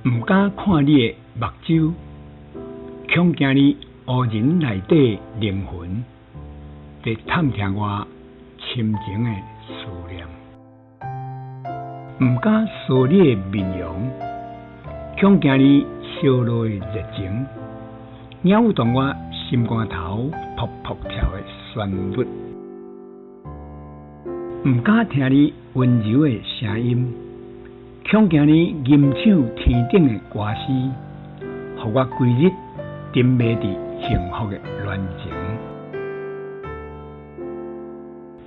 毋敢看你的目睭，恐惊你乌人内底灵魂，在探听我深情的思念。毋敢扫你的面容，恐惊你烧落的热情，扰动我心肝头扑扑跳的旋律。毋敢听你温柔的声音，恐惊你吟唱天顶的歌诗，互我规日沉迷伫幸福的恋情。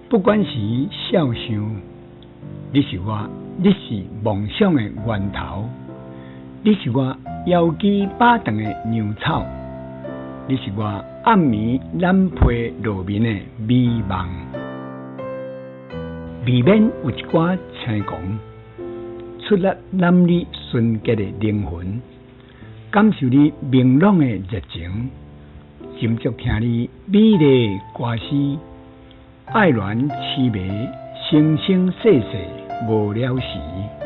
不管是笑想，你是梦想的源头，你是我腰肌巴长的娘草，你是我暗暝染披落眠的美梦。未免有一寡青狂，出力揽你纯洁的灵魂，感受你明朗的热情，斟酌听你美丽的歌诗，爱恋凄迷，生生世世无了时。